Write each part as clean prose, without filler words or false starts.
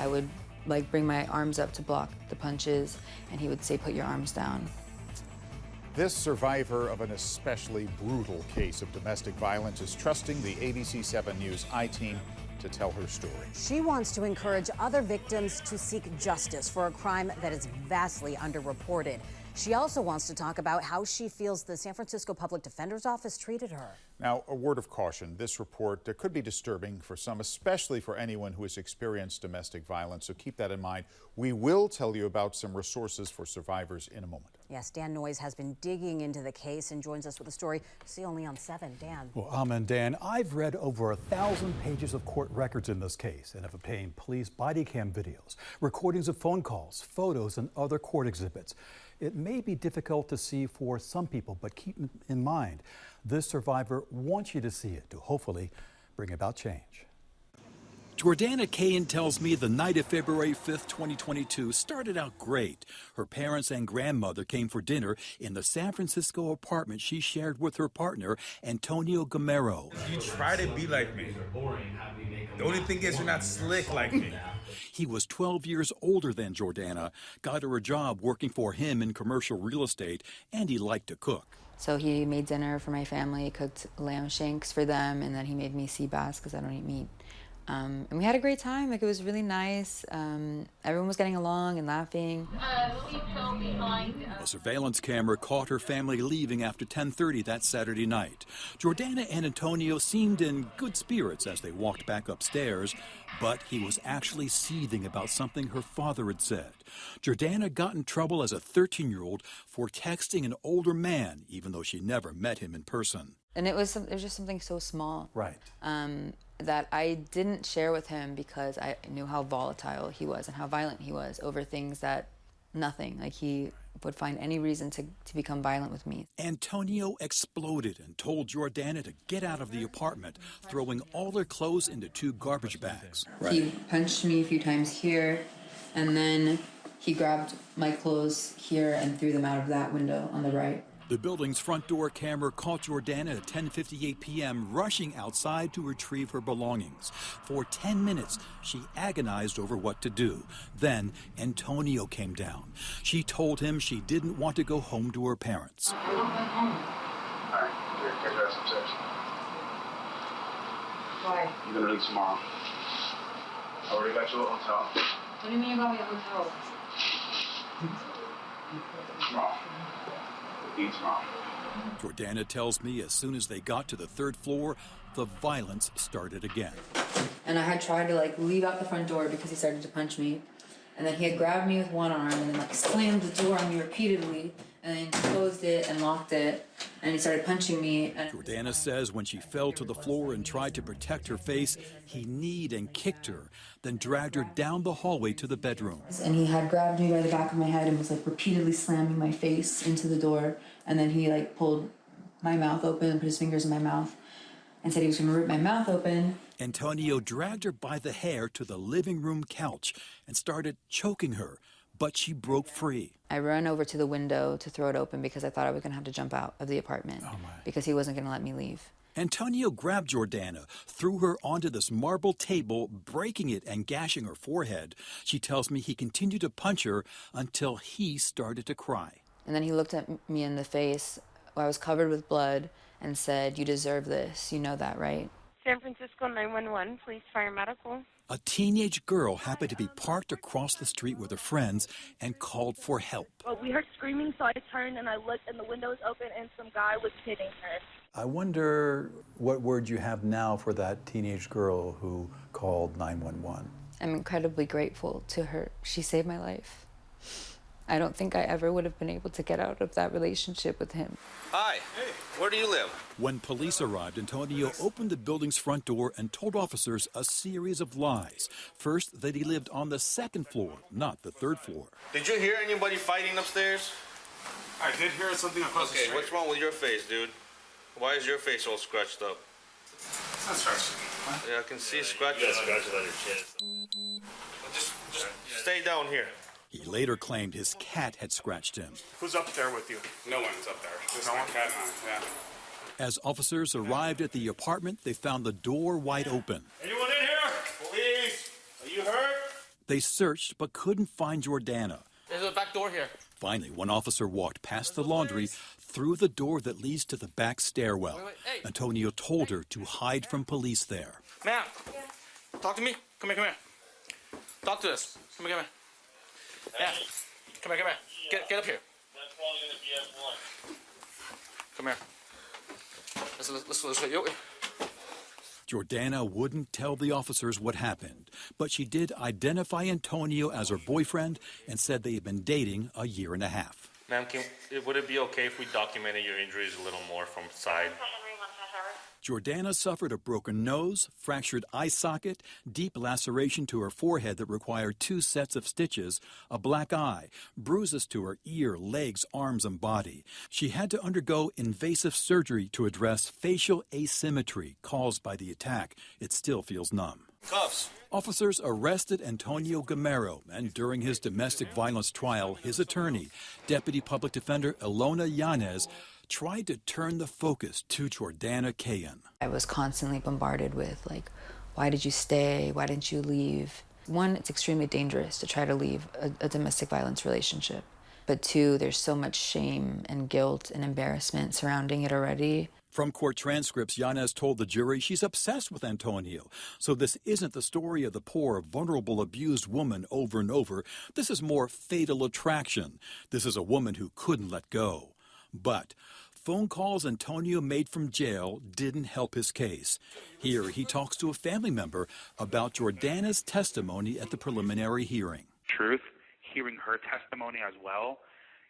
I would like bring my arms up to block the punches, and he would say, "Put your arms down." This survivor of an especially brutal case of domestic violence is trusting the ABC 7 News iteam to tell her story. She wants to encourage other victims to seek justice for a crime that is vastly underreported. She also wants to talk about how she feels the San Francisco Public Defender's Office treated her. Now, a word of caution. This report could be disturbing for some, especially for anyone who has experienced domestic violence. So keep that in mind. We will tell you about some resources for survivors in a moment. Yes, Dan Noyes has been digging into the case and joins us with a story. See only on 7. Dan. Well, Amen, Dan. I've read over 1,000 pages of court records in this case and have obtained police body cam videos, recordings of phone calls, photos, and other court exhibits. It may be difficult to see for some people, but keep in mind, this survivor wants you to see it to hopefully bring about change. Jordana Cain tells me the night of February 5th, 2022 started out great. Her parents and grandmother came for dinner in the San Francisco apartment she shared with her partner, Antonio Gamero. You try to be like me. The only thing is you're not slick like me. He was 12 years older than Jordana, got her a job working for him in commercial real estate, and he liked to cook. So he made dinner for my family, cooked lamb shanks for them, and then he made me sea bass because I don't eat meat. And we had a great time. Like, it was really nice. Everyone was getting along and laughing. A surveillance camera caught her family leaving after 10:30 that Saturday night. Jordana and Antonio seemed in good spirits as they walked back upstairs, but he was actually seething about something her father had said. Jordana got in trouble as a 13-year-old for texting an older man, even though she never met him in person. And it was just something so small. Right. That I didn't share with him because I knew how volatile he was and how violent he was over things that nothing. Like, he would find any reason to become violent with me. Antonio exploded and told Jordana to get out of the apartment, throwing all her clothes into 2 garbage bags. Right. He punched me a few times here, and then he grabbed my clothes here and threw them out of that window on the right. The building's front door camera caught Jordana at 10:58 p.m. rushing outside to retrieve her belongings. For 10 minutes, she agonized over what to do. Then Antonio came down. She told him she didn't want to go home to her parents. I don't want home. All right, here's your some tips. Why? You're gonna leave tomorrow. I already got you a hotel. What do you mean you got me a hotel? Tomorrow. Jordana tells me as soon as they got to the 3rd floor, the violence started again. And I had tried to leave out the front door because he started to punch me. And then he had grabbed me with one arm and then slammed the door on me repeatedly, and then closed it and locked it, and he started punching me. And Jordana says when she fell to the floor and tried to protect her face, he kneed and kicked her, then dragged her down the hallway to the bedroom. And he had grabbed me by the back of my head and was repeatedly slamming my face into the door, and then he pulled my mouth open and put his fingers in my mouth and said he was going to rip my mouth open. Antonio dragged her by the hair to the living room couch and started choking her, but she broke free. I ran over to the window to throw it open because I thought I was going to have to jump out of the apartment because he wasn't going to let me leave. Antonio grabbed Jordana, threw her onto this marble table, breaking it and gashing her forehead. She tells me he continued to punch her until he started to cry. And then he looked at me in the face. I was covered with blood and said, "You deserve this. You know that, right?" San Francisco 911, police, fire, medical. A teenage girl happened to be parked across the street with her friends and called for help. Well, we heard screaming, so I turned and I looked, and the window was open, and some guy was hitting her. I wonder what word you have now for that teenage girl who called 911. I'm incredibly grateful to her. She saved my life. I don't think I ever would have been able to get out of that relationship with him. Hi. Hey. Where do you live? When police arrived, Antonio opened the building's front door and told officers a series of lies. First, that he lived on the 2nd floor, not the 3rd floor. Did you hear anybody fighting upstairs? I did hear something across the street. Okay, what's wrong with your face, dude? Why is your face all scratched up? It's not scratched. Huh? Yeah, I can see scratches. You got scratches on your chest. Just stay down here. He later claimed his cat had scratched him. Who's up there with you? No one's up there. There's no one. Cat and I, yeah. As officers arrived at the apartment, they found the door wide open. Anyone in here? Police! Are you hurt? They searched but couldn't find Jordana. There's a back door here. Finally, one officer walked past the laundry through the door that leads to the back stairwell. Hey. Antonio told her to hide from police there. Ma'am, talk to me. Come here. Talk to us. Come here. Yeah. Come here. Get up here. That's probably gonna be S1. Come here. Let's get you. Jordana wouldn't tell the officers what happened, but she did identify Antonio as her boyfriend and said they had been dating a year and a half. Ma'am, would it be okay if we documented your injuries a little more from side? Jordana suffered a broken nose, fractured eye socket, deep laceration to her forehead that required 2 sets of stitches, a black eye, bruises to her ear, legs, arms, and body. She had to undergo invasive surgery to address facial asymmetry caused by the attack. It still feels numb. Cuffs. Officers arrested Antonio Gamero, and during his domestic violence trial, his attorney, Deputy Public Defender Ilona Yanez, tried to turn the focus to Jordana Cayen. I was constantly bombarded with, like, why did you stay? Why didn't you leave? One, it's extremely dangerous to try to leave a domestic violence relationship. But two, there's so much shame and guilt and embarrassment surrounding it already. From court transcripts, Yanez told the jury she's obsessed with Antonio. So this isn't the story of the poor, vulnerable, abused woman over and over. This is more fatal attraction. This is a woman who couldn't let go. But phone calls Antonio made from jail didn't help his case. Here he talks to a family member about Jordana's testimony at the preliminary hearing. Truth, hearing her testimony as well,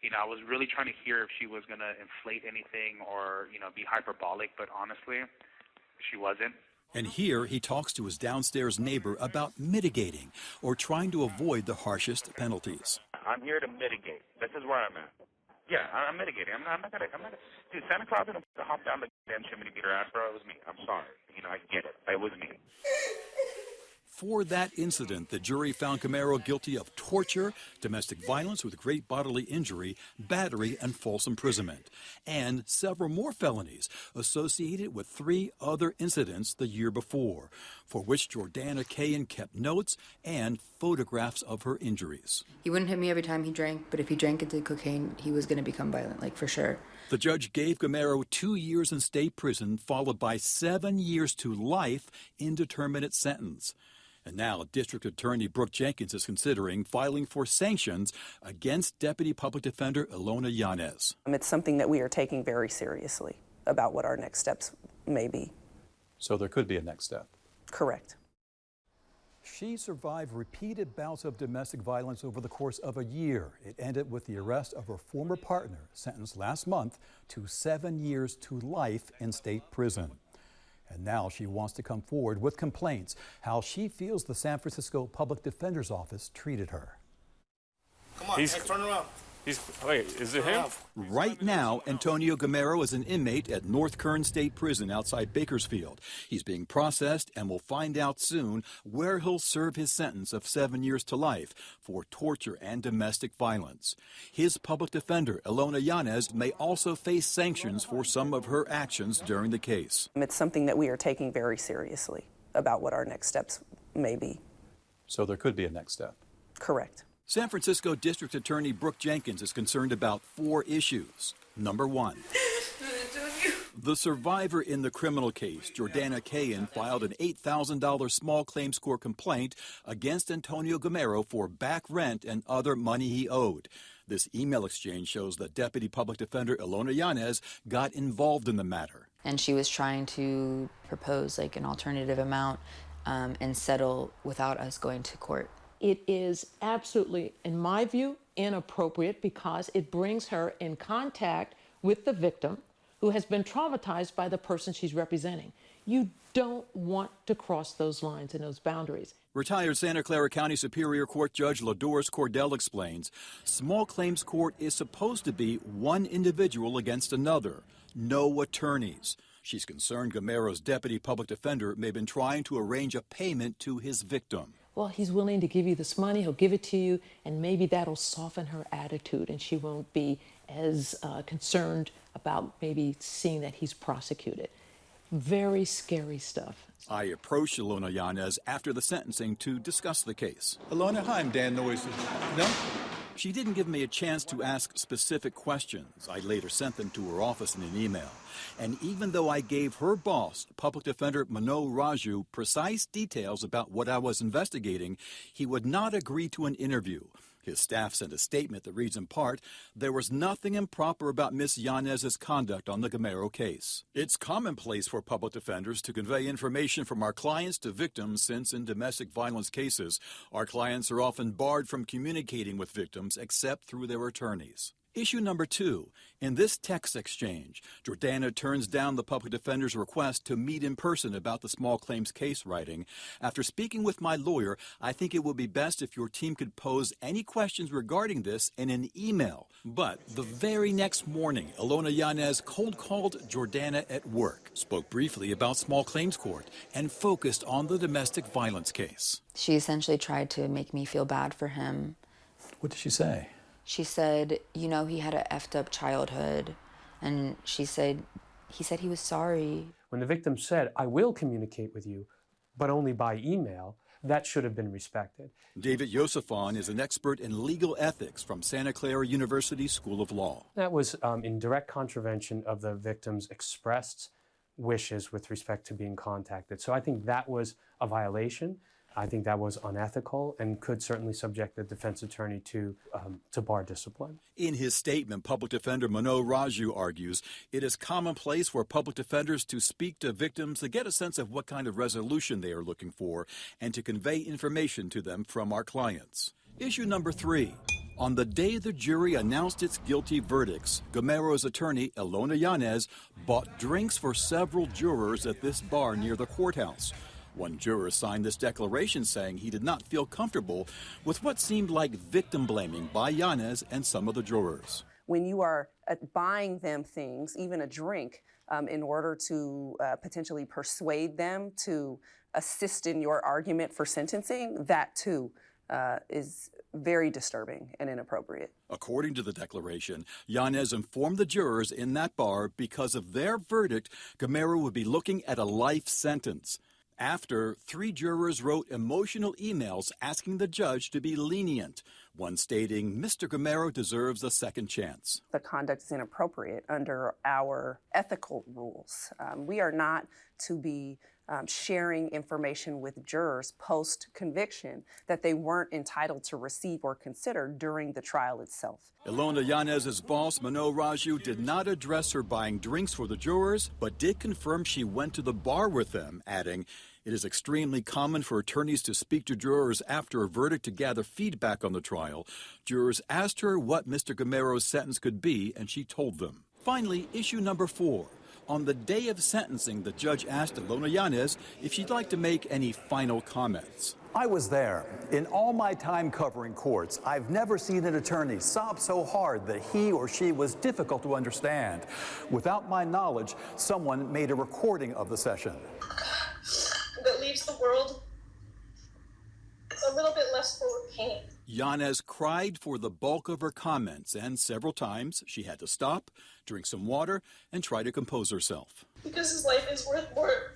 I was really trying to hear if she was going to inflate anything or, be hyperbolic, but honestly, she wasn't. And here he talks to his downstairs neighbor about mitigating or trying to avoid the harshest penalties. I'm here to mitigate. This is where I'm at. Yeah, I'm mitigating. I'm not gonna. Dude, Santa Claus didn't hop down the damn chimney to beat her ass, bro. It was me. I'm sorry. I get it. It was me. For that incident, the jury found Gamero guilty of torture, domestic violence with great bodily injury, battery, and false imprisonment, and several more felonies associated with 3 other incidents the year before, for which Jordana Cayen kept notes and photographs of her injuries. He wouldn't hit me every time he drank, but if he drank and did cocaine, he was going to become violent, like, for sure. The judge gave Gamero 2 years in state prison, followed by 7 years to life indeterminate sentence. And now District Attorney Brooke Jenkins is considering filing for sanctions against Deputy Public Defender Ilona Yanez. It's something that we are taking very seriously about what our next steps may be. So there could be a next step. Correct. She survived repeated bouts of domestic violence over the course of a year. It ended with the arrest of her former partner, sentenced last month to 7 years to life in state prison. And now she wants to come forward with complaints, how she feels the San Francisco Public Defender's Office treated her. Come on, turn around. Wait, is it him? Right now, Antonio Gamero is an inmate at North Kern State Prison outside Bakersfield. He's being processed and will find out soon where he'll serve his sentence of 7 years to life for torture and domestic violence. His public defender, Ilona Yanez, may also face sanctions for some of her actions during the case. It's something that we are taking very seriously about what our next steps may be. So there could be a next step. Correct. San Francisco District Attorney Brooke Jenkins is concerned about 4 issues. Number 1. The survivor in the criminal case, Jordana Cayen, filed an $8,000 small claims court complaint against Antonio Gamero for back rent and other money he owed. This email exchange shows that Deputy Public Defender Ilona Yanez got involved in the matter. And she was trying to propose, like, an alternative amount and settle without us going to court. It is absolutely, in my view, inappropriate because it brings her in contact with the victim who has been traumatized by the person she's representing. You don't want to cross those lines and those boundaries. Retired Santa Clara County Superior Court Judge LaDoris Cordell explains, small claims court is supposed to be one individual against another, no attorneys. She's concerned Gamero's deputy public defender may have been trying to arrange a payment to his victim. Well, he's willing to give you this money, he'll give it to you, and maybe that'll soften her attitude and she won't be as concerned about maybe seeing that he's prosecuted. Very scary stuff. I approached Ilona Yanez after the sentencing to discuss the case. Ilona, hi, I'm Dan Noyes. No? She didn't give me a chance to ask specific questions. I later sent them to her office in an email. And even though I gave her boss, Public Defender Manoj Raju, precise details about what I was investigating, he would not agree to an interview. His staff sent a statement that reads in part, there was nothing improper about Ms. Yanez's conduct on the Gamero case. It's commonplace for public defenders to convey information from our clients to victims since in domestic violence cases, our clients are often barred from communicating with victims except through their attorneys. Issue number 2. In this text exchange, Jordana turns down the public defender's request to meet in person about the small claims case writing. After speaking with my lawyer, I think it would be best if your team could pose any questions regarding this in an email. But the very next morning, Ilona Yanez cold-called Jordana at work, spoke briefly about small claims court, and focused on the domestic violence case. She essentially tried to make me feel bad for him. What did she say? She said, you know, he had an effed up childhood. And he said he was sorry. When the victim said, I will communicate with you, but only by email, that should have been respected. David Yosefon is an expert in legal ethics from Santa Clara University School of Law. That was in direct contravention of the victim's expressed wishes with respect to being contacted. So I think that was a violation. I think that was unethical and could certainly subject the defense attorney to bar discipline. In his statement, Public Defender Manoj Raju argues it is commonplace for public defenders to speak to victims to get a sense of what kind of resolution they are looking for and to convey information to them from our clients. Issue number 3. On the day the jury announced its guilty verdicts, Gamero's attorney, Ilona Yanez, bought drinks for several jurors at this bar near the courthouse. One juror signed this declaration saying he did not feel comfortable with what seemed like victim blaming by Yanez and some of the jurors. When you are buying them things, even a drink, in order to potentially persuade them to assist in your argument for sentencing, that too is very disturbing and inappropriate. According to the declaration, Yanez informed the jurors in that bar because of their verdict, Gamero would be looking at a life sentence. After, 3 jurors wrote emotional emails asking the judge to be lenient, one stating Mr. Gamero deserves a second chance. The conduct is inappropriate under our ethical rules. We are not to be sharing information with jurors post-conviction that they weren't entitled to receive or consider during the trial itself. Ilona Yanez's boss, Manoj Raju, did not address her buying drinks for the jurors, but did confirm she went to the bar with them, adding, it is extremely common for attorneys to speak to jurors after a verdict to gather feedback on the trial. Jurors asked her what Mr. Gamero's sentence could be, and she told them. Finally, issue number 4. On the day of sentencing, the judge asked Ilona Yanez if she'd like to make any final comments. I was there. In all my time covering courts, I've never seen an attorney sob so hard that he or she was difficult to understand. Without my knowledge, someone made a recording of the session. That leaves the world a little bit less full of pain. Yanez cried for the bulk of her comments, and several times she had to stop, drink some water, and try to compose herself. Because his life is worth more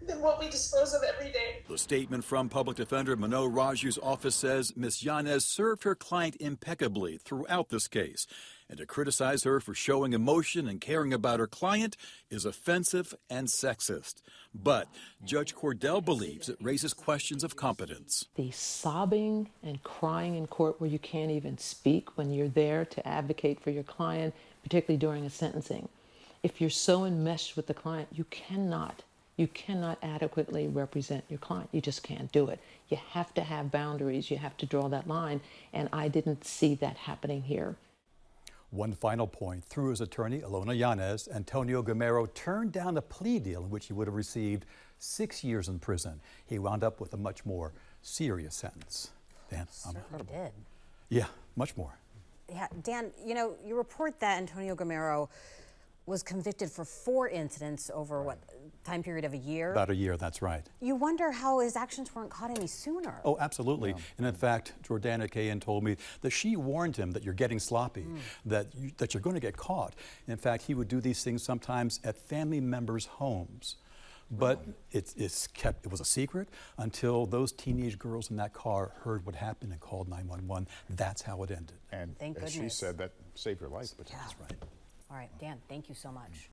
than what we dispose of every day. The statement from Public Defender Manoj Raju's office says Ms. Yanez served her client impeccably throughout this case, and to criticize her for showing emotion and caring about her client is offensive and sexist. But Judge Cordell believes it raises questions of competence. The sobbing and crying in court where you can't even speak when you're there to advocate for your client, particularly during a sentencing. If you're so enmeshed with the client, you cannot adequately represent your client. You just can't do it. You have to have boundaries. You have to draw that line. And I didn't see that happening here. One final point. Through his attorney, Ilona Yanez, Antonio Gamero turned down a plea deal in which he would have received 6 years in prison. He wound up with a much more serious sentence. Dan? Certainly did. Yeah, much more. Yeah, Dan, you know, you report that Antonio Gamero was convicted for 4 incidents over what time period of a year? About a year, that's right. You wonder how his actions weren't caught any sooner. Oh, absolutely. And in fact, Jordana Cahan told me that she warned him that you're getting sloppy, that you're going to get caught. In fact, he would do these things sometimes at family members' homes. But it was a secret until those teenage girls in that car heard what happened and called 911. That's how it ended. And Thank as she goodness. said, that saved her life. But Yeah. that's right. All right, Dan, thank you so much.